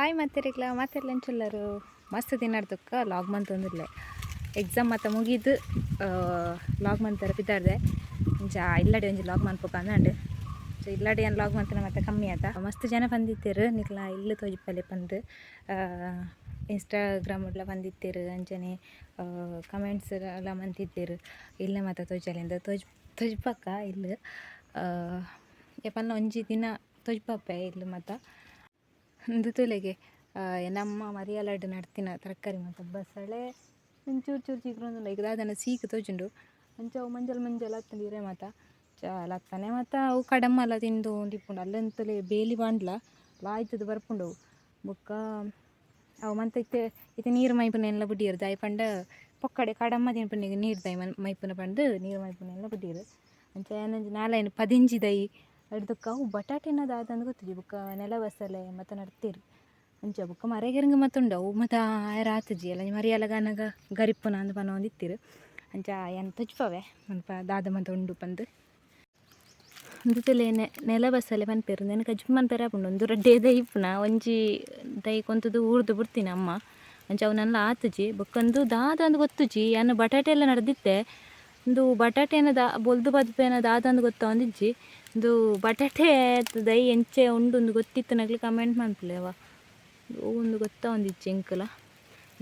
hi ಮಾತೆರ್ಲೆಂಚೆಲ್ಲರು ಮಸ್ತ್ ದಿನಾಡ್ದಕ್ಕ log ಮಂತೊಂದುಲ್ಲೆ exam ಮಾತ ಮುಗಿದು ಲಾಗ್ ಮಂತರ ಬಿದ್ದಾರ್ದೆ ಇಂಚ ಇಲ್ಲಡೆ ಒಂಜಿ ಲಾಗ್ ಮನ್ಪೊಕ ಅಂದಾಂಡು ಸೊ ಇಲ್ಲಡೆ ಏನು ಲಾಗ್ ಮಂತನ ಮತ್ತೆ ಕಮ್ಮಿ ಆತ ಮಸ್ತ್ ಜನ ಬಂದಿತ್ತೇರು ನಿಕ್ಲ ಇಲ್ಲು ತೋಜಿಪ್ಪಲೆ ಪಂದು ಇನ್ಸ್ಟಾಗ್ರಾಮ್ಲ ಬಂದಿತ್ತೇರು ಅಂಚನೆ ಕಮೆಂಟ್ಸ್ ಎಲ್ಲ ಮಂತಿದ್ದೇರು ಇಲ್ಲ ಮಾತ ತೋಜಲಿಂದ ತೋಜ್ಪಕ್ಕ ಇಲ್ಲಿ ಪನ್ನ ಒಂಜಿ ದಿನ ತೋಜ್ಪಪ್ಪೆ ಇಲ್ಲಿ ಮಾತ ಒಂದು ತುಲೆಗೆ ನಮ್ಮ ಮರಿಯಲಡ್ ನಡ್ತಿನ ತರಕಾರಿ ಮತ್ತು ಬಸಳೆ ಒಂಚೂರು ಚೂರು ಚಿಗ್ರೊಂದುಂಡು ಈಗ ದಾದನ ಸೀಕು ತೋಜುಂಡು ಅಂಚ ಅವು ಮಂಜಲ್ ಹತ್ತಂಡು ಮಾತ ಲತ್ತಾನೆ ಮತ್ತು ಅವು ಕಡಮ್ಮಲ್ಲ ತಿಂದು ತಿಪ್ಪುಂಡು ಅಲ್ಲಂತಲೇ ಬೇಲಿ ಬಾಂಡ್ಲ ಲಾಯ್ತದ ಬರ್ಪುಂಡು ಅವು ಬೊಕ್ಕ ಅವು ಮಂತ ಇತ್ತೆ ನೀರು ಮೈಪುನ ಎಲ್ಲ ಬಿಡಿಯರು ದಾಯಿ ಪಂಡ ಪೊಕ್ಕಡೆ ಕಡಮ್ಮ ತಿನ್ಪುನಿಗೆ ನೀರು ದಾಯಿ ಮೈಪುನ ಪಂಡು ನೀರು ಮೈಪುನ ಎಲ್ಲ ಬಿಡಿಯರು ಅಂಚ ಏನಂಜಿ ನಾಳೆನು 15 ದೈ ಹಿಡ್ದಕ್ಕ ಅವು ಬಟಾಟೆನ ದಾದಂದು ಗೊತ್ತಿದ್ದಿ ಬೊಕ್ಕ ನೆಲ ಬಸಳೆ ಮತ್ತು ನಡ್ತೇರು ಅಂಚ ಬೊಕ್ಕ ಮರೆಗೆರಂಗ ಮತ್ತುಂಡು ಅವು ಮತ್ತು ಆಯರ ಆತಜಿ ಅಲ್ಲ ಮರಿಯಲ್ಲ ಗಾನಾಗ ಗರಿಪ್ಪುನ ಅಂದು ಪನ ಒಂದಿತ್ತಿರು ಅಂಚ ಏನು ತಜ್ಪವೆ ಮನ್ಪ ದಾದ ಮಂತ ಉಂಡು ಪಂದು ಒಂದು ತುಲೆ ನೆಲ ಬಸಳೆ ಪನ್ಪೇರು ನೆನಕ ಅಜ್ಜು ಮನ್ಪೇರು ಆಪುಂಡು ಒಂದು ರಡ್ಡೆ ದೈ ಇಪ್ಪುನ ಒಂಜಿ ದೈ ಕೊಂತದು ಊರ್ದು ಬಿಡ್ತೀನಿ ಅಮ್ಮ ಅಂಚ ಅವನ್ನೆಲ್ಲ ಆತಜಿ ಬೊಕ್ಕಂದು ದಾದ ಅಂದು ಗೊತ್ತುಜಿ ಏನು ಬಟಾಟೆ ಎಲ್ಲ ನಡೆದಿತ್ತೆ ಒಂದು ಬಟಾಟೆನ ಬೊಲ್ದು ಬದ್ಪೇನ ದಾದಂದು ಗೊತ್ತ ಒಂದಿಜ್ಜಿ ಒಂದು ಬಟಾಟೆ ದೈ ಎಂಚೆ ಉಂಡು ಒಂದು ಗೊತ್ತಿತ್ತು ನಗ್ಲಿ ಕಮೆಂಟ್ ಮಾಡ್ಪುಲೆ ಅವ ಒಂದು ಗೊತ್ತ ಒಂದಿಜ್ಜಿ ಎಂಕಲ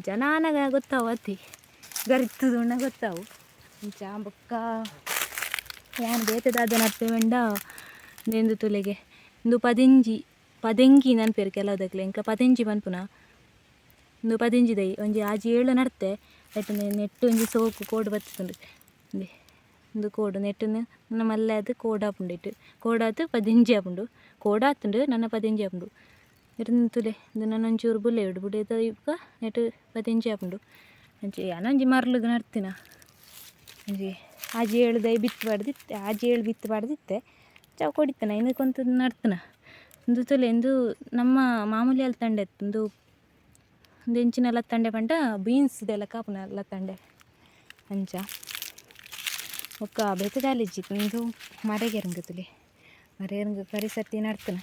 ಜನಾನಗ ಗೊತ್ತಾವು ಅತಿ ಗರಿತ್ತದು ಉಣ್ಣ ಗೊತ್ತಾವು ಅಂಚ ಬೊಕ್ಕ ಏನು ಬೇತದಾದ ನಡ್ಪೇವೆಂಡ ನೆಂದು ತುಲೆಗೆ ಒಂದು ಪದಂಗಿ ನನ್ಪೇರು ಕೆಲವುದಕ್ಲೆ ಎಂಕ ಪದಂಜಿ ಪನ್ಪುನ ಒಂದು 15 ದೈ ಒಂಜಿ ಆಜಿ 7 ನಡ್ತೆ ನೆಟ್ಟು ನೆಟ್ಟು ಒಂಜಿ ಸೋಕು ಕೋಡು ಬತ್ತುಂಡು ಒಂದು ಕೋಡು ನೆಟ್ಟು ನನ್ನ ಮಲ್ಲೆ ಅದು ಕೋಡು ಆಪುಂಡು ಇಟ್ಟು ಕೋಡಾತು 15 ಆಪುಂಡು ಕೋಡಾತುಂಡು ನನ್ನ 15 ಆಪುಂಡು ಇರ್ನ ತುಲೆ ಇದು ನನ್ನ ಒಂಚೂರು ಬುಲ್ಲೆ ಇಡು ಬುಡೇದ ಇಪ್ಪ ನೆಟ್ಟು 15 ಆಪುಂಡು ಅಂಚೆ ಏನೊಂಜಿ ಮರ್ಲುಗು ನಡ್ತಿನ ಒಂಜಿ ಆಜಿ 7 ದೈ ಬಿತ್ತಬಾರ್ದಿತ್ತೆ ಆಜಿ 7 ಬಿತ್ತಬಾರ್ದಿತ್ತೆ ಚಾವು ಕೊಡಿತನ ಇನ್ನು ಕೊಂತ ನಡ್ತನ ಒಂದು ತುಲೆ ಇಂದು ನಮ್ಮ ಮಾಮೂಲಿ ಅಲ್ತಂಡೆ ಒಂದು ಎಂಚಿನ ಲತ್ತಂಡೆ ಪಂಡ ಬೀನ್ಸ್ದೆಲ್ಲ ಕಾಪುನ ಲತ್ತಂಡೆ ಅಂಚ ಒಕ್ಕ ಬೆತ್ತದಾಲಿಜ್ಜಿ ಒಂದು ಮರೆಗೆರಂಗ ತುಲೆ ಮರೆಗೆರಂಗ ಕರಿ ಸರ್ತಿ ನಡ್ತನ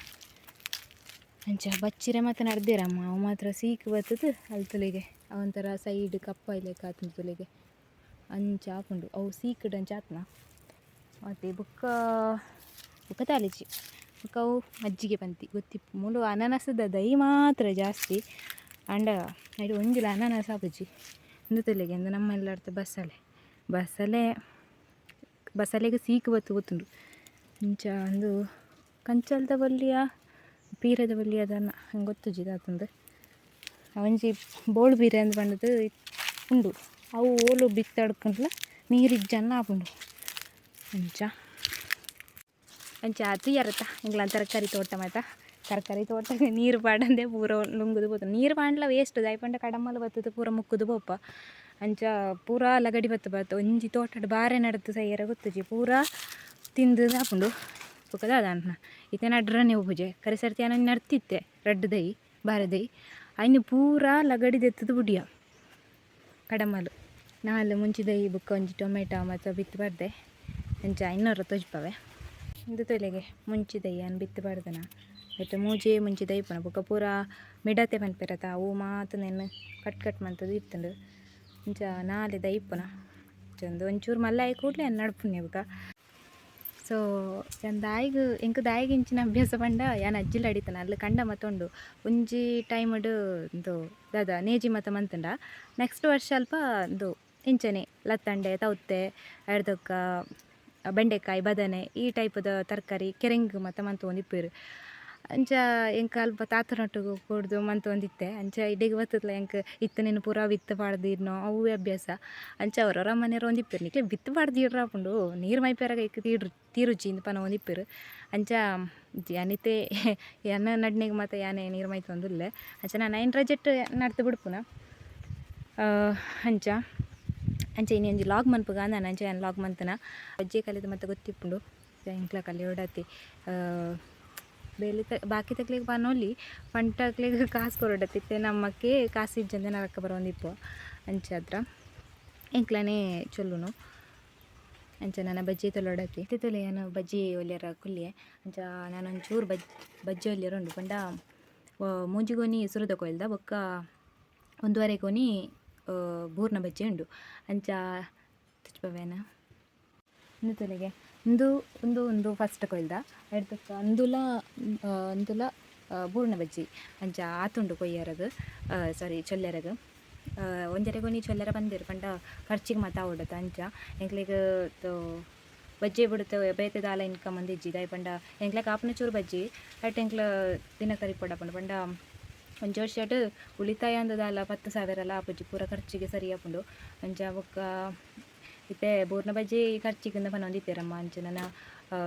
ಅಂಚ ಬಚ್ಚಿರೆ ಮತ್ತು ನಡ್ದೇರಮ್ಮ ಅವು ಮಾತ್ರ ಸೀಕು ಬರ್ತದೆ ಅಲ್ಲಿ ತುಲೆಗೆ ಅವಂಥರ ಸೈಡ್ ಕಪ್ಪ ಇಲ್ಲಕ್ಕೆ ಆತನ ತುಲೆಗೆ ಅಂಚ ಆಪುಂಡು ಅವು ಸೀಕಡು ಅಂಚ ಆತನ ಮತ್ತು ಬುಕ್ಕ ತಾಲಿಜ್ಜಿ ಬುಕ್ಕ ಅವು ಮಜ್ಜಿಗೆ ಪಂತಿ ಗೊತ್ತಿಪ್ಪು ಮೂಲು ಅನಾನಸದ ದೈ ಮಾತ್ರ ಜಾಸ್ತಿ ಅಂಡ ಅದು ಒಂಜಿಲ ಅನಾನಸ ಆಪುಜಿ ಒಂದು ತುಲೆಗೆ ಒಂದು ನಮ್ಮೆಲ್ಲ ಅರ್ಥ ಬಸಳೆಗೆ ಸೀಕು ಬತ್ತು ಗೊತ್ತುಂಡು ಇಂಚ ಒಂದು ಕಂಚಲ್ದ ಬಲ್ಲಿಯ ಪೀರದ ಬಲ್ಲಿ ಅದನ್ನು ಹಂಗೆ ಗೊತ್ತುಜಿ ದಾತಂದು ಒಂಜಿ ಬೋಳು ಬೀರೆ ಅಂದು ಬಂದದ್ದು ಉಂಡು ಅವು ಓಲು ಬಿತ್ತಡ್ಕೊಂಡ್ಲ ನೀರಿಜ್ಜನ್ನ ಆಪುಂಡು ಅಂಚ ಅತಿಯರತ್ತ ಇಂಗ್ಲ ತರಕಾರಿ ತೋಟ ಮಾತ ತರಕಾರಿ ತೋಟಕ್ಕೆ ನೀರು ಪಾಡಂದೆ ಪೂರ ಲುಂಗುದು ಬೋದು ನೀರು ಪಾಂಡ್ಲ ವೇಸ್ಟ್ ದಾಯ್ಪಂಡ ಕಡಮಲ್ಲ ಬತ್ತದು ಪೂರ ಮುಕ್ಕುದು ಬೋಪ ಅಂಚ ಪೂರ ಲಗಡಿ ಬತ್ತು ಒಂಜಿ ತೋಟಡ್ ಬಾರೆ ನಡ್ದು ಸೈಯರ ಗೊತ್ತುಜಿ ಪೂರ ತಿಂದು ಆಪುಂಡು ಬೊಕ್ಕದ ಅದಾಂಟ್ನ ಇತ್ತೆ ನಡ್ರನೆ ಹೋಗುಜೆ ಕರಿ ಸರ್ತಿ ಅನ್ನ ನಡ್ತಿತ್ತೆ ರಡ್ಡು ದೈ ಬಾರೆ ದೈ ಅಯ್ನು ಪೂರ ಲಗಡಿ ದೆತ್ತದು ಬುಡಿಯ ಕಡಮಲು ನಾಲ್ ಮುಂಚಿ ದೈ ಬೊಕ್ಕ ಒಂಜಿ ಟೊಮೆಟೊ ಮತ್ತು ಬಿತ್ತಬಾರ್ದೆ ಅಂಚ ಇನ್ನೂರು ತೋಜ್ಪವೆ ಒಂದು ತೊಲೆಗೆ ಮುಂಚಿ ದೈ ಅನ್ನು ಬಿತ್ತಬಾರ್ದನ ಮತ್ತು ಮೂಜೆ ಮುಂಚಿ ದೈಪನ ಬೊಕ್ಕ ಪೂರ ಮಿಡತೆ ಪನ್ಪೆರತ ಅವು ಮಾತು ನೆನ್ನು ಕಟ್ ಮಂತದು ಇತ್ತಂಡು ಇಂಚ ನಾಲೆ ದೈಪನ ಚಂದ ಒಂಚೂರು ಮಲ್ಲಾಯಿ ಕೂಡಲೇ ನಡ್ಪುಣ್ಯ ಬೊಕ್ಕ ಸೊ ದಾಯಿಗೆ ಎಂಕ ದಾಯಿಗೆ ಇಂಚಿನ ಅಭ್ಯಾಸ ಪಂಡ ಯಾನು ಅಜ್ಜಿಲ ಅಡಿತಾನ ಅಲ್ಲಿ ಕಂಡ ಮತ್ತೊಂಡು ಒಂಜಿ ಟೈಮಡು ಇದು ದಾದ ನೇಜಿ ಮತ ಮಂತಂಡ ನೆಕ್ಸ್ಟ್ ವರ್ಷ ಅಲ್ಪ ಇದು ಇಂಚನೆ ಲತ್ತಂಡೆ ತೌತೆ ಎಡ್ದೊಕ್ಕ ಬೆಂಡೆಕಾಯಿ ಬದನೆ ಈ ಟೈಪದ ತರಕಾರಿ ಕೆರೆಂಗ್ ಮತ್ತು ಮಂತು ಒಂದಿಪ್ಪೇರು ಅಂಚ ಎಂಕ ಅಲ್ಪ ತಾತನೊಟ್ಟಿಗೆ ಕೊಡ್ದು ಮಂತು ಒಂದಿತ್ತೆ ಅಂಚ ಇಡೆಗೆ ಬತ್ತದಲ್ಲ ಎಂಕ ಇತ್ತು ನೀನು ಪೂರ ಬಿತ್ತು ಪಾಡ್ದಿರ್ನೋ ಅವು ಅಭ್ಯಾಸ ಅಂಚ ಅವ್ರವ್ರ ಮನೆಯವ್ರು ಒಂದಿಪ್ಪೇರು ನಿಕ್ಲೆ ಬಿತ್ತು ಪಾಡ್ದಿಡ್ರ ಹಾಕೊಂಡು ನೀರು ಮೈಪೇರಾಗ ಇಕ್ಕ ತೀರುಚಿ ಇಂದ ಪನ ಒಂದಿಪ್ಪೇರು ಅಂಚ ಯಾನಿತೆ ಯಾನ ನಡ್ನೆಗೆ ಮತ್ತು ಯಾನೆ ನೀರು ಮೈತು ಒಂದಿಲ್ಲೆ ಅಂಚ ನಾನು ಐನ್ ರಜೆಟ್ ನಡ್ದು ಬಿಡ್ಪುನ ಅಂಚ ಇನ್ನೊಂದು ಒಂಜಿ ಲಾಗ್ ಮನ್ಪುಗ ನಾನು ಅಂಚೆ ಏನು ಲಾಗ್ ಮಂತನ ಅಜ್ಜಿ ಕಲಿದು ಮತ್ತು ಗೊತ್ತಿಪ್ಪುಂಡು ಎಂಕ್ಲ ಕಲಿ ಹೊಡತಿ ಬೇಲಿ ಬಾಕಿ ತಕ್ಲಿಗೆ ಬಾನೋಲಿ ಪಂಟಕ್ಲಿಗೆ ಕಾಸು ಕೊರಡತ್ತಿತ್ತೆ ನಮ್ಮಕ್ಕೆ ಕಾಸು ಇಜ್ಜಂದೆ ನರಕ ಬರೋಂದಿಪ್ಪು ಅಂಚೆ ಹತ್ರ ಎಂಕ್ಲನೇ ಚೊಲ್ಲುನು ಅಂಚ ನನ್ನ ಬಜ್ಜಿ ತೊಲೊಡತಿ ತಿತ್ತಲೆ ಏನು ಬಜ್ಜಿ ಒಲ್ಯರ ಕುಲ್ಲಿಯೆ ಅಂಚ ನಾನು ಒಂಚೂರು ಬಜ್ಜಿ ಒಲ್ಯರ ಉಂಡು ಪಂಡ ಮೂಜಿಗೋನಿ ಸುರದ ಕೊಯ್ಲ್ದ ಬೊಕ್ಕ 1:30 ಗೋನಿ ಬೂರ್ನ ಬಜ್ಜಿ ಉಂಡು ಅಂಚ ತುಚ್ಪವೇನ ಇಂದು ತಲೆಗೆ ಇಂದು ಒಂದು ಫಸ್ಟ್ ಕೊಯ್ಲ್ದ ಎಡ್ತಕ್ಕ ಅಂದುಲ ಬೂರ್ನ ಬಜ್ಜಿ ಅಂಚ ಆತುಂಡು ಕೊಯ್ಯರದು ಸಾರಿ ಚೊಲ್ಲೆರಗ ಒಂಜರೆ ಗೋನಿ ಚೊಲ್ಲೆರ ಬಂದಿರು ಪಂಡ ಖರ್ಚಿಗೆ ಮಾತಾ ಓಡತ್ತ ಅಂಚ ಎಂಕ್ಲೆಗ್ ಬಜ್ಜಿ ಬಿಡುತ್ತೆ ಬೇತೆ ದಾಲ ಇನ್ಕಮ್ ಮಂದಿಜ್ಜಿ ದಾಯ್ ಪಂಡ ಎಂಕ್ಲೆಗ್ ಆಪನ ಚೂರು ಬಜ್ಜಿ ಅಟ್ ಎಂಕ್ಲ ದಿನ ಕರಿ ಪಂಡ ಪಂಡ ಒಂಜಿ ವರ್ಷ ಉಳಿತಾಯ ಅಂದದಾಲ 10,000 ಆಪುಜಿ ಪೂರ ಖರ್ಚಿಗೆ ಸರಿ ಆಪುಂಡು ಅಂಚ ಬೊಕ್ಕ ಇತ್ತೆ ಬೂರ್ನ ಬಜ್ಜಿ ಖರ್ಚಿಗಿಂದ ಪನ ಒಂದಿತ್ತೇರಮ್ಮ ಅಂಚ ನನ್ನ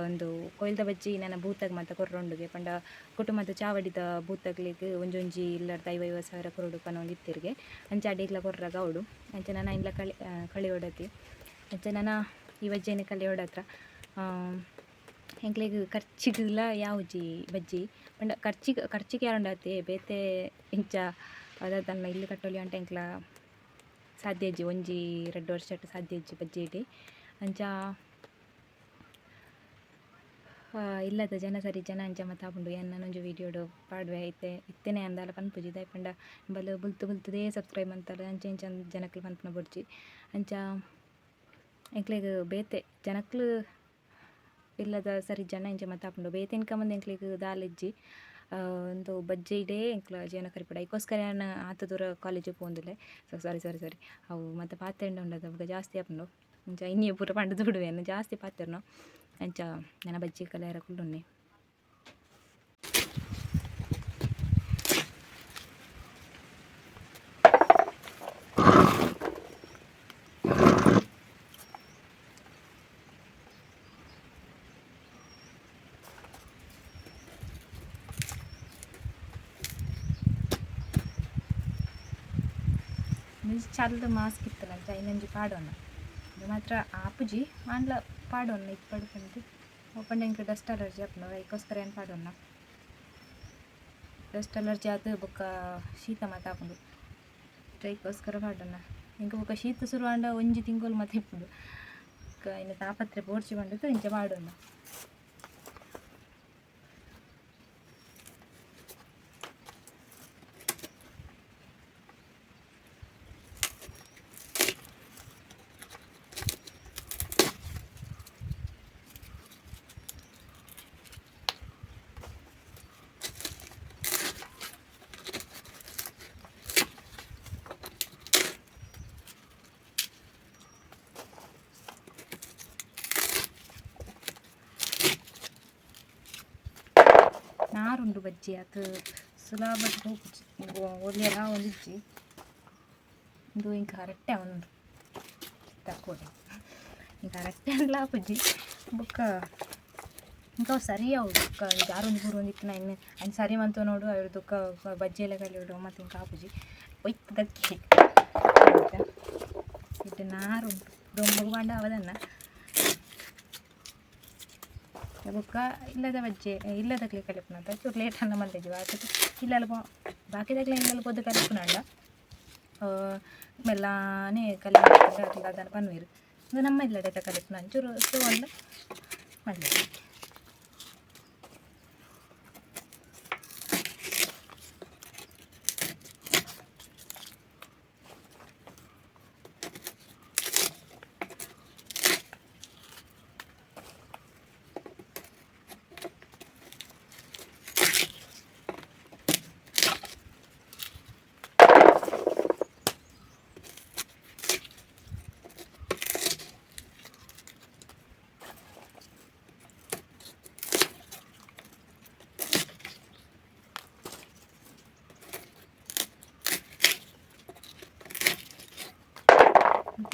ಒಂದು ಕೊಯ್ಲ್ದ ಬಜ್ಜಿ ನನ್ನ ಬೂತಾಗ ಮಾತ ಕೊರ್ರೊಂಡುಗೆ ಪಂಡ ಕುಟುಂಬದ ಚಾವಡಿದ ಬೂತಾಗ್ಲಿಗೆ ಒಂಜೊಂಜಿ ಇಲ್ಲರ್ದ 50,000 ಕೊರಡು ಪನ ಒಂದಿತ್ತಿರ್ಗೆ ಅಂಚ ಅಡಿಗ್ಲ ಕೊರ್ರಾಗ ಅವಡು ಅಂಚ ನನ್ನ ಇಂಡ್ಲ ಕಳಿ ಹೊಡತಿ ಅಂಚ ನನ್ನ ಈ ಬಜ್ಜಿನ ಕಳಿ ಹೊಡತ್ರ ಎಂಕ್ಲೆಗ್ ಖರ್ಚಿಗಿಲ್ಲ ಯಾವುಜಿ ಬಜ್ಜಿ ಪಂಡ ಖರ್ಚಿಗೆ ಯಾರುಂಡತಿ ಬೇತೆ ಇಂಚ ಅದನ್ನ ಇಲ್ಲಿ ಕಟ್ಟೋಲಿ ಅಂಟ ಎಂಕ್ಲ ಸಾಧ್ಯ ಇಜ್ಜಿ ಒಂಜಿ 2 ವರ್ಷ ಸಾಧ್ಯ ಇಜ್ಜಿ ಬಜ್ಜಿ ಇಡಿ ಅಂಚ ಇಲ್ಲದ ಜನ ಸರಿ ಜನ ಅಂಚ ಮಾತಾಪುಂಡು ಏನೊಂಜು ವೀಡಿಯೋಡು ಪಾಡುವೆ ಇತ್ತೇನೆ ಅಂದಾಲ ಪನ್ಪುಜಿ ದಾಯ್ ಪಂಡ ಬಲು ಬುಲ್ತುದೇ ಸಬ್ಸ್ಕ್ರೈಬ್ ಅಂತಲ್ಲ ಅಂಚ ಇಂಚ ಜನಕ್ಲು ಪನ್ಪುನ ಬುಡ್ಜಿ ಅಂಚ ಎಂಕ್ಲೆಗ್ ಬೇತೆ ಜನಕ್ಲು ಇಲ್ಲದ ಸರಿ ಜನ ಇಂಚ ಮಾತಾಪುಂಡು ಬೇತೆ ಇನ್ಕಮ್ ಎಂಕ್ಲೆಗ್ ದಾಲಿಜ್ಜಿ ಒಂದು ಬಜ್ಜಿ ಇಡೇ ಎಂಕ್ಲ ಜೀವನ ಕರಿಪಡ ಐಕೋಸ್ಕರ ಆತ ದೂರ ಕಾಲೇಜಿಗೆ ಪೋಂದಿಲ್ಲ ಸಾರಿ ಅವು ಮತ್ತು ಪಾತ್ರೆ ಉಂಡದ ಅವಾಗ ಜಾಸ್ತಿ ಆಪುಂಡು ಅಂಚ ಇನ್ನಿಯೇ ಪೂರ ಪಂಡ ದುಡುವೇನು ಜಾಸ್ತಿ ಪಾತ್ರೆನು ಅಂಚ ನನ್ನ ಬಜ್ಜಿ ಕಲೆಯರ ಕುಳ್ಳುನ್ನೆ ಚಲ್ದ ಮಾಸ್ಕ್ ಇತ್ತಲ್ಲ ಅಂಚ ಇನ್ನೊಂಜಿ ಪಾಡೋಣ ಇದು ಮಾತ್ರ ಆಪುಜಿ ಆಂಡ್ಲ ಪಾಡೋಣ ಇದು ಪಡ್ಕೊಂಡು ಓಪನ್ ಎಂಕ್ ಡಸ್ಟ್ ಅಲರ್ಜಿ ಆಪುಂಡು ಅದಕ್ಕೋಸ್ಕರ ಏನು ಪಾಡೋಣ ಡಸ್ಟ್ ಅಲರ್ಜಿ ಆದ ಬೊಕ್ಕ ಶೀತ ಮಾತ ಆಪುಂಡು ಅದಕ್ಕೋಸ್ಕರ ಪಾಡೋಣ ಇಂಕ ಬೊಕ್ಕ ಶೀತ ಶುರುವಾಂಡ ಒಂಜಿ ತಿಂಗಳು ಮತ್ತೆ ಇಪ್ಪುಂಡು ಇನ್ನು ತಾಪತ್ರೆ ಪೋಡ್ಚಿ ಬಂದಿತ್ತು ಇಂಚ ಪಾಡೋಣ ನಾರುಂಡು ಬಜ್ಜಿ ಅದು ಸುಲಭ ಒಳ್ಳೆಯ ಒಂದಿಜ್ಜಿ ಇದು ಇಂಕ ಕರೆಕ್ಟೇ ಅವನುಂಡು ತಕ್ಕೋಡಿ ಇಂಕ ಕರೆಕ್ಟೇ ಅಲ್ಲ ಬಜ್ಜಿ ಬೊಕ್ಕ ಇಂಕ ಸರಿ ಅವು ಬೊಕ್ಕ ಇದು ಆರೊಂದು ಮೂರು ಒಂದಿತ್ತು ಇನ್ನು ಅನ್ನು ಸರಿ ಮಂತು ನೋಡು ಅವ್ರ ದುಃಖ ಬಜ್ಜಿ ಎಲ್ಲ ಕಲಿಯೋಡು ಮತ್ತು ಇಂಕ ಆಪುಜಿ ಒಯ್ತು ಗಚ್ಚಿ ಇದು ನಾರುಂಟು ದೊಂಬು ಬಾಂಡ ಅವದನ್ನು ಬೊಕ್ಕ ಇಲ್ಲದ ಬಜ್ಜಿ ಇಲ್ಲದಕ್ಲೆ ಕಲಿಪುನಂತ ಚೂರು ಲೇಟ್ ಅನ್ನ ಮಲ್ದಿದ್ವಿ ಅದಕ್ಕೆ ಇಲ್ಲೆಲ್ಲ ಬಾಕಿದಾಗಲೇ ಇಲ್ಲೆಲ್ಲ ಪೊದ್ದು ಕಲಿಪುನಂಡ ಮೆಲ್ಲಾನೇ ಕಲಿ ಅಟ್ಲ ಅದನ್ನು ಪನ್ವೀರು ಇದು ನಮ್ಮ ಇಲ್ಲಡೆ ಕಲಿಪುನ ಚೂರು ಸ್ಟೋವನ್ನ ಮಾಡಲಿ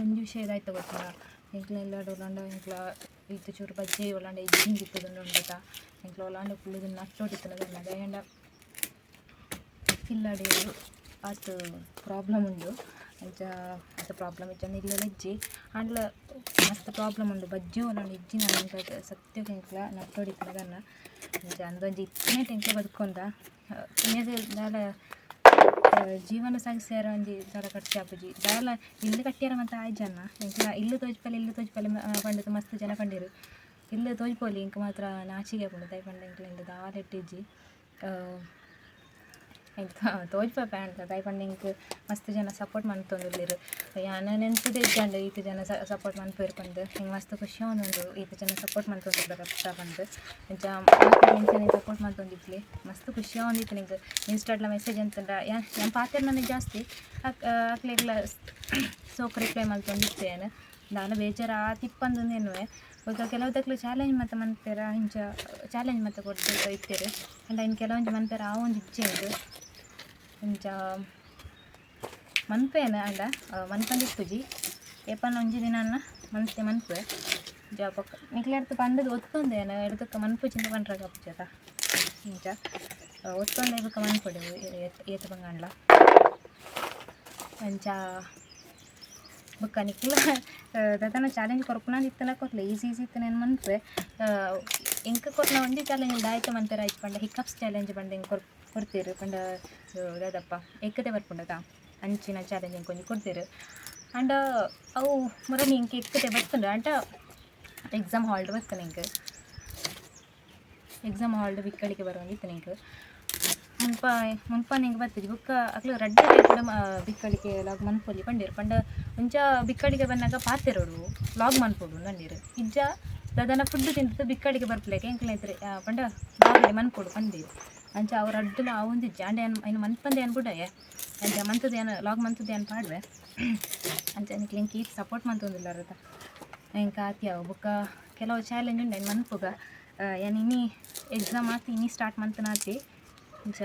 ಒಂಜಿ ವಿಷಯ ಇದಾಯ್ತು ಗೊತ್ತಿಲ್ಲ ಎಂಕ್ಲ ಎಲ್ಲಾಡು ಒಲಾಂಡ ಎಂಕ್ಲ ಇತ್ತು ಚೂರು ಬಜ್ಜಿ ಒಲಾಂಡ ಇಜ್ಜಿಂಗ್ ಇತ್ತುದುಂಡು ಉಂಡತ ಎಂಕ್ಲ ಒಲಾಂಡ ಕುಳ್ಳಿದು ನಟ್ಟೋಡಿತ್ತನದಲ್ಲ ದಯಂಡ ಇಲ್ಲಾಡಿಯೋದು ಆತು ಪ್ರಾಬ್ಲಮ್ ಉಂಡು ಅಂಚ ಅದು ಪ್ರಾಬ್ಲಮ್ ಇಜ್ಜಂದು ಇಲ್ಲೆಲ್ಲ ಇಜ್ಜಿ ಆಂಡ್ಲ ಮಸ್ತ್ ಪ್ರಾಬ್ಲಮ್ ಉಂಡು ಬಜ್ಜಿ ಒಲಾಂಡ ಇಜ್ಜಿ ನಾನು ಎಂಕ್ಲ ಸತ್ಯಕ್ಕೆ ಎಂಕ್ಲ ನಟ್ಟೋಡಿತ್ತನದನ್ನ ಅಂಚ ಅಂದೊಂಜಿ ಇತ್ತನೇ ಎಂಕ್ಲ ಬದುಕೊಂಡ ದಾಲ ಜೀವನ ಸಾಗಿಸ್ಯಾರ ಒಂಜಿ ದಾಲ ಖರ್ಚು ಆಪುಜಿ ದಾಲ ಇಲ್ಲು ಕಟ್ಟ್ಯಾರ ಮತ್ತು ಆಯ್ತು ಜನ ಎಂಕ್ಲ ಇಲ್ಲು ತೋಜ್ಪಲೆ ಪಂಡದು ಮಸ್ತ್ ಜನ ಪಂಡಿರು ಇಲ್ಲು ತೋಜ್ಪೋಲಿ ಇಂಕ ಮಾತ್ರ ನಾಚಿಗೆ ಆಪುಂಡು ದೈ ಪಂಡ ಎಂಕ್ಲ ಇಂದು ದಾಲ ಇಟ್ಟಿಜ್ಜಿ ತೋಜ್ಪಾಪ ಅಂತ ದಯಪಂಡು ಇಂಕ್ ಮಸ್ತ್ ಜನ ಸಪೋರ್ಟ್ ಮನ್ತೊಂದುಲ್ಲೆರ್ ಯಾನ್ ನೆನ್ಪುದೇ ಇಜ್ಜಂಡು ಈತ ಜನ ಸಪೋರ್ಟ್ ಮನ್ಪುವೆರ್ ಪಂದ್ ಹಿಂಗೆ ಮಸ್ತ್ ಖುಷಿ ಆವೊಂದುಂಡು ಈತ ಜನ ಸಪೋರ್ಟ್ ಮನ್ತೊಂದಿದ್ದಾರೆ ಅಂತ ಪಂದ್ ಅಂಚ ಇಂಚನೆ ಸಪೋರ್ಟ್ ಮನ್ತೊಂದಿತ್ಲೆ ಮಸ್ತ್ ಖುಷಿ ಆವೊಂದಿತ್ತು ನಿಂಗೆ ಇನ್ಸ್ಟಾಗ್ರಾಮ್ ಮೆಸೇಜ್ ಅಂತಂದ ಯಾನ್ ಪಾತೆರ್ ನನಗೆ ಜಾಸ್ತಿ ಅಕ್ಲೆಗ್ಲ ಸೋಕ್ ರಿಪ್ಲೈ ಮಲ್ತೊಂದಿತ್ತೆ ಏನು ದಾಲ ಬೇಜಾರು ತಿಪ್ಪಂದು ಈಗ ಕೆಲವುದಕ್ಲು ಚಾಲೆಂಜ್ ಮತ್ತು ಮನ್ಪೇರ ಇಂಚ ಚಾಲೆಂಜ್ ಮತ್ತು ಕೊಟ್ಟು ಇತ್ತೇರು ಅಂಡ್ ಇನ್ನು ಕೆಲವೊಂದು ಮನ್ಪೇರ ಆ ಒಂದು ಇಚ್ಛೆ ಉಂಟು ಇಂಚ ಮನ್ಪೇನ ಅಂಡ ಮನ್ಪಂದಿಪ್ಪುಜಿ ಏಪನ್ನ ಒಂಜಿ ದಿನ ಮನ್ಪುವೆ ಪಕ್ಕ ನಿಕ್ಲೆಡ್ತು ಪಂಡದು ಒತ್ತೊಂದೇನು ಎಡ್ದಕ್ಕ ಮನ್ಪುಚಿಂದ ಪಂಡ್ರಾಗ ಅಪ್ಪುಜದ ಇಂಚ ಒತ್ತೊಂದೆ ಬುಕ್ಕ ಮನ್ಪೊಡೆವು ಏತ ಬಂಗಂಡ್ಲ ಅಂಚ ಬುಕ್ಕ ನಿಕ್ಲ ದದನ ಚಾಲೆಂಜ್ ಕೊರ್ಪುನಾಂದು ಇತ್ತನ ಕೊರ್ಲೆ ಈಸಿ ಇತ್ತನೇನು ಮನ್ಪೆ ಇಂಕ ಕೊರ್ನ ಒಂದೇ ಚಾಲೆಂಜ್ ದಾಯ್ತ ಮಂತರ ಆಯ್ತು ಪಂಡ ಹಿಕಪ್ಸ್ ಚಾಲೆಂಜ್ ಪಂಡ ಹಿಂಗೆ ಕೊಡ್ತೀರು ಪಂಡ ದಾದಪ್ಪ ಎಕ್ಕದೆ ಬರ್ಪುಂಡದ ಅಂಚಿನ ಚಾಲೆಂಜ್ ಹಿಂಗೆ ಕೊಂಚ ಕೊಡ್ತೀರು ಅಂಡ್ ಅವು ಮುರನಿ ಇಂಕೆ ಎಕ್ಕದೆ ಬರ್ಪುಂಡು ಅಂಟ ಎಕ್ಸಾಮ್ ಹಾಲ್ಡ್ ಬರ್ತಾನೆ ಹಿಂಗೆ ಎಕ್ಸಾಮ್ ಹಾಲ್ಡ್ ಬಿಕ್ಕಳಿಗೆ ಬರುವಂಗಿತ್ತು ನಿಂಗೆ ಮುನ್ಪ ನಿಂಗೆ ಬರ್ತದೆ ಬುಕ್ಕ ಅಕ್ಲು ರಡ್ಡ ಕೂಡ ಬಿಕ್ಕಳಿಗೆ ಲಾಗ್ ಮನ್ಪೊಲಿ ಪಂಡೀರು ಪಂಡ ಮುಂಚ ಬಿಕ್ಕಳಿಗೆ ಬಂದಾಗ ಪಾತೆರೋಡು ಲಾಗ್ ಮನ್ಪೊಡು ನಂಡೀರು ಇಜ್ಜ ದದನ ಫುಡ್ ತಿಂದು ಬಿಕ್ಕಳಿಗೆ ಬರ್ಪಲೇಕೆ ಎಂಕ್ಲೈತ್ರಿ ಪಂಡ ಲಾಗಲ್ಲಿ ಮನ್ಪೊಡು ಪಂಡೀರು ಅಂಚ ಅವ್ರ ಅಡ್ಡಲ ಆ ಒಂದು ಇಜ್ಜ ಅಂಡೆ ಏನು ಮನ್ಪಂದೆ ಅನ್ಬಿಡಯ್ಯ ಅಂಚ ಮಂತದ್ದು ಏನು ಲಾಗ್ ಮಂತದ್ದು ಏನು ಪಾಡ್ವೆ ಅಂಚ ನಿಕ್ಲಿ ಇಂಕ ಈತ್ ಸಪೋರ್ಟ್ ಮಂತೊಂದಿಲ್ಲ ಅರ್ಧ ಇಂಕ ಆತಿಯಾವ ಬುಕ್ಕ ಕೆಲವು ಚಾಲೆಂಜ್ ಉಂಡು ಏನು ಮನ್ಪುಗ ಏನು ಇನ್ನಿ ಎಕ್ಸಾಮ್ ಆತಿ ಇನ್ನಿ ಸ್ಟಾರ್ಟ್ ಮಂತನಾತಿ ಅಂಚ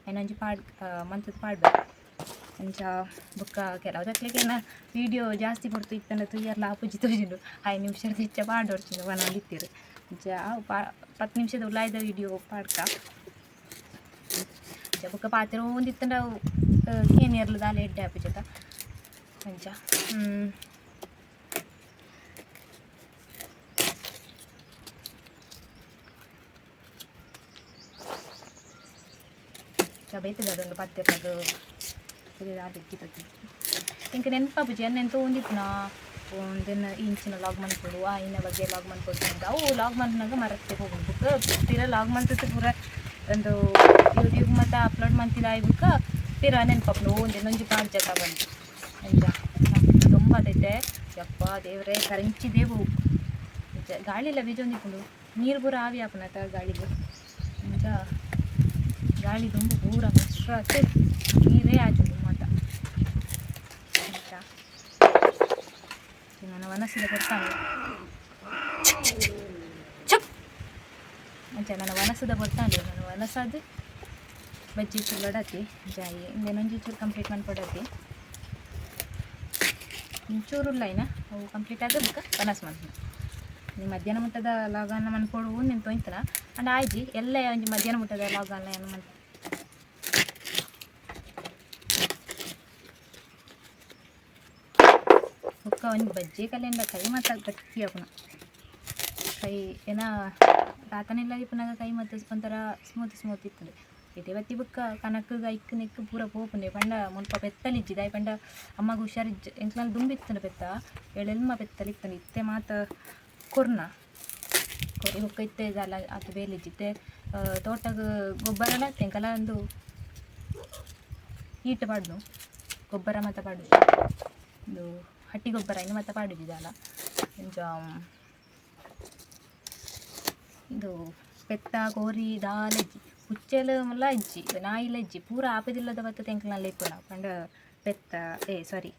ಏನೊಂಜಿ ಮಂತದ್ದು ಪಾಡ್ಬೇಕು ಅಂಚ ಬುಕ್ಕ ಕೆಲವುದಕ್ಲಿಗೆ ವೀಡಿಯೋ ಜಾಸ್ತಿ ಕೊಡ್ತು ಇತ್ತಂದ್ರೆ ತುಯ್ಯರ್ಲ ಆಪುಜಿ ತೋಜಿಂಡು 5 ನಿಮಿಷದ ಹೆಚ್ಚ ಪಾಡೋಡ್ಚಿಂದು ಬಂದಿತ್ತೀರು ಅಂಚ 10 ನಿಮಿಷದ ಉಲಾಯ್ದ ವೀಡಿಯೋ ಪಾಡ್ಕ ಅಂಚ ಬುಕ್ಕ ಪಾತ್ರ ಒಂದಿತ್ತಂದ್ರೆ ಏನಿಯರ್ಲು ದಾಲೆ ಎಡ್ಡೆ ಆಪುಜತ ಅಂಚ ಬೇತದ ಅದೊಂದು ಪತ್ತೆರದು ಇಕ್ಕಿತತಿ ಇಂಕ ನೆನಪಾಪುಜಿ ಅನ್ನೆಂತ ಒಂದಿತ್ತು ಒಂದಿನ ಇಂಚಿನ ಲಾಗ್ ಮನ್ಪೊಡು ಇನ್ನ ಬಗ್ಗೆ ಲಾಗ್ ಮನ್ಪೊಡು ಅಂತ ಅವು ಲಾಗ್ ಮನ್ಪನಾಗ ಮರತ್ತೆ ಹೋಗುದು ಬುಕ್ಕ ತೀರ ಲಾಗ್ ಮನ್ತದ್ದು ಪೂರ ಒಂದು ಯೂಟ್ಯೂಬ್ ಮತ್ತು ಅಪ್ಲೋಡ್ ಮಂತಿದ ಬುಕ್ಕ ತೀರ ನೆನಪಾಪು ಒಂದಿನೊಂಜಿ ಪಾಡ್ ಜಗ ಬಂತು ಅಂಚ ತುಂಬ ಅದೈತೆ ಯಪ್ಪ ದೇವ್ರೆ ಕರಂಚಿದೇವು ಗಾಳಿ ಎಲ್ಲ ಬೀಜೊಂದಿಪ್ಪುಂಡು ನೀರು ಪೂರ ಆವಿ ಆಪನತ ಗಾಳಿಗೆ ಅಂಚ ಗಾಳಿ ತುಂಬ ಪೂರ ಮಿಶ್ರ ನೀರೇ ಆಚುಂಡು ಮಾತ ಅಂಚ ನನ್ನ ವನಸದ ಬರ್ತಾನೆ ಅಂಚ ನನ್ನ ವನಸದ ಬರ್ತಾನೆ ನನ್ನ ವನಸದು ಬಜ್ಜಿ ಚೂಡತಿ ಜಾಯಿ ಇನ್ನೊಂಜಿ ಚೂರು ಕಂಪ್ಲೀಟ್ ಮಾಡ್ಕೊಡತಿ ಇಂಚೂರುಲ್ಲ ಇನ್ನ ಅವು ಕಂಪ್ಲೀಟ್ ಆಗಬೇಕು ವನಸ್ ಮಾಡ್ತೀನಿ ನೀವು ಮಧ್ಯಾಹ್ನ ಮುಟ್ಟದ ಲಾಗನ್ನ ಮನ್ಕೊಡು ನೀನು ತೊಯ್ತನ ಅಂಡ್ ಆಯ್ಜಿ ಎಲ್ಲ ಒಂಜಿ ಮಧ್ಯಾಹ್ನ ಮುಟ್ಟದ ಲಾಗನ್ನ ಏನು ಮನ್ ಒಕ್ಕ ಒಂದು ಬಜ್ಜಿ ಕಲೆಯಿಂದ ಕೈ ಮತ್ತು ಗಟ್ಟಿ ಆಪುನ ಕೈ ಏನ ತಾತನೆಲ್ಲ ಇಪ್ಪನಾಗ ಕೈ ಮತ್ತು ಒಂಥರ ಸ್ಮೂತ್ ಇತ್ತದೆ ಇದೇ ಬತ್ತಿ ಬುಕ್ಕ ಕನಕಗ ಇಕ್ಕು ನೆಕ್ಕು ಪೂರ ಪೋಪುಂಡೆ ಪಂಡ ಮುಲ್ಪ ಪೆತ್ತಲಿಜ್ಜಿದ ಪಂಡ ಅಮ್ಮಗ ಹುಷಾರಿಜ್ಜ ಎಂಕ್ಲಲ್ಲಿ ದುಂಬಿತ್ತನು ಪೆತ್ತ ಎಳೆಲ್ಮ ಪೆತ್ತಲಿತ್ತನು ಇತ್ತೆ ಮಾತ ಕೊರ್ನ ಕೊರಿ ಬುಕ್ಕ ಇತ್ತೆ ಇದಲ್ಲ ಅದು ಬೇಲಿಜ್ಜಿತ್ತೆ ತೋಟಗ ಗೊಬ್ಬರ ಎಲ್ಲ ತೆಂಕಲ ಒಂದು ಈಟ್ ಪಾಡ್ದು ಗೊಬ್ಬರ ಮತ್ತು ಪಾಡುದು ಒಂದು ಹಟ್ಟಿ ಗೊಬ್ಬರ ಇನ್ನು ಮತ್ತು ಪಾಡುದಿದಲ್ಲ ಇಂಚ ಇದು ಪೆತ್ತ ಕೋರಿ ದಾಲೆಜ್ಜಿ ಹುಚ್ಚೆಲು ಮಲ್ಲ ಇಜ್ಜಿ ನಾಯಿಲ ಇಜ್ಜಿ ಪೂರ ಆಪದಿಲ್ಲದ ಬತ್ತ ತೆಂಕಲಲ್ಲಿ ಇಪ್ಪುನ ಪಂಡ ಪೆತ್ತ ಸಾರಿ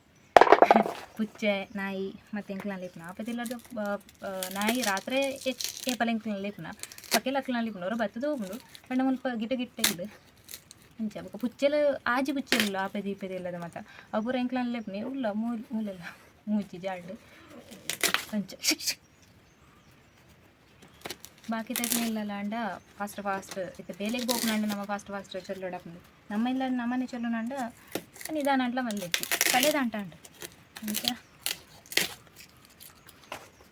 ಪುಚ್ಚೆ ನಾಯಿ ಮತ್ತು ಎಂಕ್ಲಲ್ಲಿ ಇಪ್ಪುನ ಆಪದಿಲ್ಲದ ನಾಯಿ ರಾತ್ರಿ ಏಪಲ ಎಂಕ್ಲಲ್ಲಿ ಇಪ್ಪುನ ಪಕ್ಕೆಲ್ಲ ಅಕ್ಲಲ್ಲಿ ಇಪ್ಪುನ ಅವ್ರು ಬತ್ತದ ಹೋಗುಂಡು ಪಂಡ ಮುಲ್ಪ ಗಿಟ ಇಲ್ಲು ಅಂಚ ಬೊಕ ಪುಚ್ಚೆಲು ಆಜಿ ಪುಚ್ಚೆಲ್ಲ ಆಪದಿ ಇಪ್ಪದಿ ಇಲ್ಲದ ಮತ್ತ ಅವು ಪೂರ ಎಂಕ್ಲಲ್ಲಿ ಇಪ್ಪುನೆ ಉಲ್ಲ ಮೂಲೆಲ್ಲ ಮೂಜಿ ಜಾಡು ಅಂಚ ಬಾಕಿ ತಕ್ಕನೆ ಇಲ್ಲಲ್ಲ ಅಂಡ ಫಾಸ್ಟ್ ಇತ್ತು ಬೇಲೆಗೆ ಹೋಗ್ನಂಡ ನಮ್ಮ ಫಾಸ್ಟ್ ಚೊಲ್ಲೋಡಪ್ಪಂದು ನಮ್ಮ ಇಲ್ಲ ನಮ್ಮನೆ ಚೊಲ್ಲೋನಂಡ ನಿಧಾನ ಅಂಟ್ಲ ಮಲ್ಲಿಜ್ಜಿ ಕಲೆದಂಟ ಅಂಡ ಅಂಚ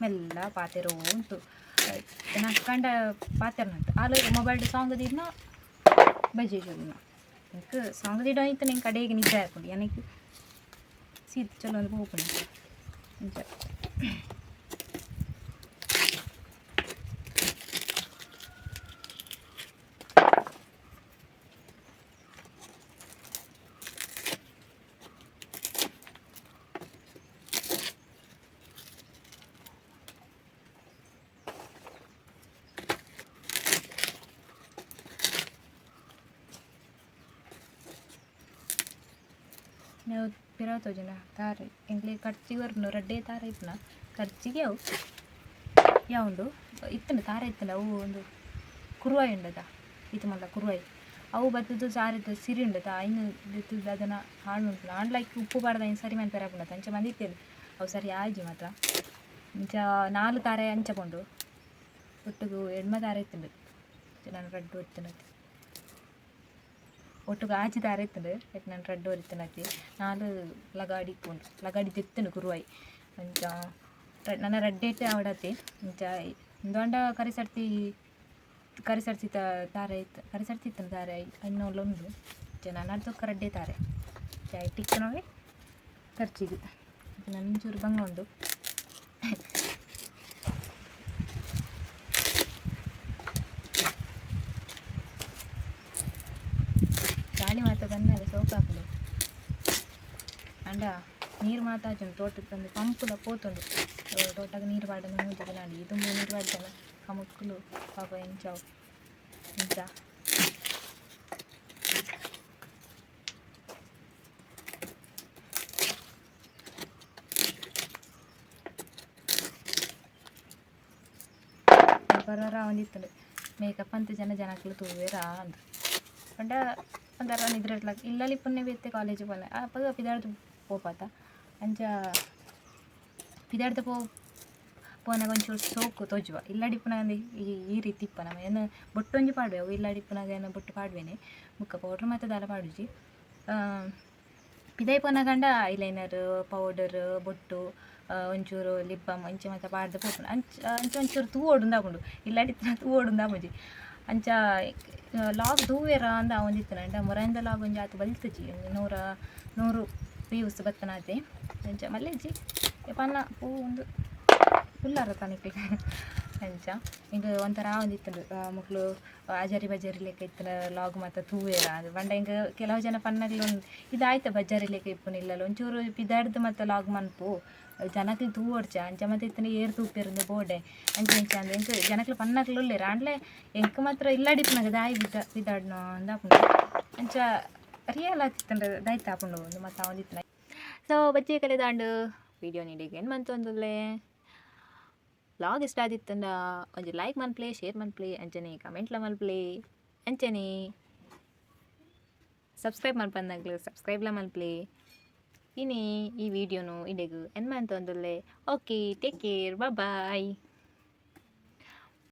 ಮೆಲ್ಲ ಪಾತೆರೋ ಉಂಟು ನಕ್ಕಂಡ ಪಾತೆರ್ನಂತ ಆಲು ಮೊಬೈಲ್ ಸಾಂಗ್ ದಿನ ಬಜ್ಜಿ ಚೊಲ್ಲುನ എനിക്ക് ಸಾಂಗ್ ದಿಡ ಇತ್ತು ನಿಂಗೆ ಕಡೆಗೆ ನಿದ್ದೆ ಹಾಕೊಂಡು ನನಗೆ ಸೀತ್ ಚಲೋ ಒಂದು ಹೋಗ್ಕೊಂಡು ಅಂಚ ನಾವು ಪಿರಾತೋ ಜನ ತಾರೆ ಎಂಗ್ಲಿ ಖರ್ಚಿಗೆ ಬರ್ನು ರಡ್ಡೆ ತಾರೆ ಇತ್ತನ ಖರ್ಚಿಗೆ ಅವು ಯಾವುದು ಇತ್ತಂಡು ತಾರೆ ಇತ್ತಂಡು ಅವು ಒಂದು ಕುರುವಾಯಿ ಉಂಡದ ಇದು ಮಲ್ಲ ಕುರುವಾಯಿ ಅವು ಬತ್ತದು ಸಾರಿದ್ದು ಸಿರಿ ಉಂಡದ ಇನ್ನು ಇತ್ತದ ಅದನ್ನು ಹಾಳು ಉಂಟು ಆಂಡ್ಲೈಕ್ ಉಪ್ಪು ಬಾರ್ದ ಇನ್ನು ಸರಿ ಮನೆ ಪೆರಾಪುಂಡತ ಅಂಚೆ ಮಂದಿತ್ತೇಳಿ ಅವು ಸರಿ ಆಯ್ಜಿ ಮಾತ್ರ ಇಂಚ 4 ತಾರೆ ಅಂಚಕೊಂಡು ಒಟ್ಟಿಗೂ ಎಡ್ಮ ತಾರೆ ಇತ್ತಂಡು ನಾನು ರಡ್ಡು ಇತ್ತನತಿ ಒಟ್ಟಿಗೆ ಆಚೆ ತಾರೆ ಇತ್ತಂಡು ನಾನು ರಡ್ಡು ಒರಿತನತಿ 4 ಲಗಾಡಿ ಇಪ್ಪುಂಡು ಲಗಾಡಿ ತೆತ್ತುಂಡು ಕುರುವಾಯಿ ಅಂಚ ನನ್ನ ರಡ್ಡೇಟೆ ಆವಡತಿ ಇಂಚ ಇಂದೊಂಡ ಕರಿಸರ್ತಿ ತಾರೆ ಇತ್ತು ಕರಿಸರ್ತಿತ್ತನು ತಾರೆ ಅನ್ನೋಲ್ಲ ಉಂಡು ನಾನು ಅರ್ಧಕ್ಕೆ ರಡ್ಡೆ ತಾರೆ ಟಿಕ್ಕನವೇ ಖರ್ಚಿಗೆ ನನ್ನ ಒಂಚೂರು ಬಂಗ ಉಂಡು ಗಾಳಿ ಮಾತ ಬಂದಾಗ ಸೌಕಾಪುಡು ಅಂಡ ನೀರು ಮಾತಾಚುಂಡು ತೋಟಕ್ಕೆ ತಂದು ಪಂಪುಲ ಪೋತುಂಡು ತೋಟಕ್ಕೆ ನೀರು ಪಾಡನ್ನು ಮೂಜಿಗೆ ನಾಡಿ ಇದು ನೀರು ಪಾಡ್ತಾನ ಕಮಕ್ಕಲು ಪಾಪ ಎಂಚಾವು ಇಂಚ ಬರೋರ ಒಂದಿತ್ತಂಡು ಮೇಕಪ್ ಅಂತ ಜನಕ್ಕಲು ತೂವೇರಾ ಅಂತ ಪಂಡ ಒಂಥರ ನಿದ್ರೆಟ್ಲ ಇಲ್ಲಲ್ಲಿ ಪುಣ್ಯ ಬೇತ್ತೆ ಕಾಲೇಜ್ ಪೋನ ಅಪ್ಪಾಗ ಪಿದಾಡ್ದು ಪೋಪಾತ ಅಂಚ ಪಿದಾಡ್ದು ಪೋನಾಗ ಒಂಚೂರು ಸೋಕು ತೋಜುವ ಇಲ್ಲಡಿ ಪುನಃ ಈ ರೀತಿ ಇಪ್ಪ ನಮ್ಮ ಏನು ಬೊಟ್ಟೊಂಜಿ ಪಾಡುವೆ ಅವು ಇಲ್ಲಡಿ ಪುನಃ ಏನು ಬೊಟ್ಟು ಪಾಡುವೇನೆ ಮುಕ್ಕ ಪೌಡ್ರ್ ಮತ್ತು ದಾಲ ಪಾಡುಜಿ ಪಿದಾಯಿ ಪೋನಾಗಂಡ ಐಲೈನರ್ ಪೌಡರ್ ಬೊಟ್ಟು ಒಂಚೂರು ಲಿಪ್ ಬಾಮ್ ಅಂಚೆ ಮತ್ತು ಪಾಡ್ದು ಪೋಪುಂಡು ಅಂಚ ಒಂಚೂರು ತೂ ಓಡುಂದಾಪುಂಡು ಇಲ್ಲಡಿ ತೂ ಓಡುಂದಾಪುಜಿ ಅಂಚ ಲಾಗ್ ತೂವೇರ ಅಂದ ಒಂದಿತ್ತನ ಅಂಡ ಮೊರಂದ ಲಾಗ್ ಒಂಜಿ ಆತು ಬಲ್ತಜಿ 100 ವ್ಯೂಸ್ ಬತ್ತನಾತೆ ಅಂಚ ಮಲ್ಲೆಜ್ಜಿ ಪನ್ನ ಪೂ ಒಂದು ಫುಲ್ಲಾರ ತನಿಕೆ ಅಂಚ ಹಿಂಗೆ ಒಂಥರ ಒಂದಿತ್ತಂಡು ಮಕ್ಕಳು ಅಜಾರಿ ಬಜಾರಿ ಲೆಕ್ಕ ಇತ್ತನ ಲಾಗ್ ಮತ್ತು ತೂವೇರ ಅದು ಬಂಡ ಹಿಂಗೆ ಕೆಲವು ಜನ ಪನ್ನಗ್ಲು ಇದಾಯ್ತು ಬಜಾರಿ ಲೆಕ್ಕ ಇಪ್ಪುನ ಇಲ್ಲಲ್ಲ ಒಂಚೂರು ಪಿದಾಡ್ದು ಮತ್ತು ಲಾಗ್ ಮನ್ಪು ಜನಕ್ಲಿ ತೂ ಓಡ್ಚ ಅಂಚ ಮತ್ತು ಇತ್ತನ ಏರು ತೂಪಿರಂದು ಬೋಡೆ ಅಂಚೆ ಅಂಚ ಅಂದ್ರೆ ಎಂಕ ಜನಕ್ಲು ಪನ್ನಗ್ಲು ಉಳ್ಳೇರ ಅಂಡ್ಲೆ ಎಂಕ ಮಾತ್ರ ಇಲ್ಲಾಡಿಪ್ಪನಾಗ ದಾಯಿ ಬಿದ್ದಾಡ್ನೋ ಅಂದಾಪುಂಡು ಅಂಚ ರಿಯಲ್ ಆಗ್ತಿತ್ತಂದ್ರೆ ದಾಯ್ತು ಆಪುಂಡು ಒಂದು ಮತ್ತು ಅವನಿತ್ತನ ಸೊ ಬಚ್ಚೆ ಕಲೆ ದಾಂಡು ವಿಡಿಯೋ ನೀಡಿಗೆ ಏನು ಬಂತು ಅಂದಲ್ಲೇ ವ್ಲಾಗ್ ಇಷ್ಟ ಆದಿತ್ತಂದ ಒಂಜಿ ಲೈಕ್ ಮನ್ಪ್ಲೆ ಶೇರ್ ಮನ್ಪ್ಲೆ ಅಂಚನೆ ಕಮೆಂಟ್ಲ ಮಲ್ಪ್ಲೆ ಅಂಚನೆ ಸಬ್ಸ್ಕ್ರೈಬ್ ಮಲ್ಪಂದಾಗ್ಲು ಸಬ್ಸ್ಕ್ರೈಬ್ಲ ಮಲ್ಪ್ಲೆ ಇನಿ ಈ ವಿಡಿಯೋನು ಇಡೆಗು ಏನು ಬಂತು ಅಂದಲ್ಲೇ ಓಕೆ ಟೇಕ್ ಕೇರ್ ಬಾಯ್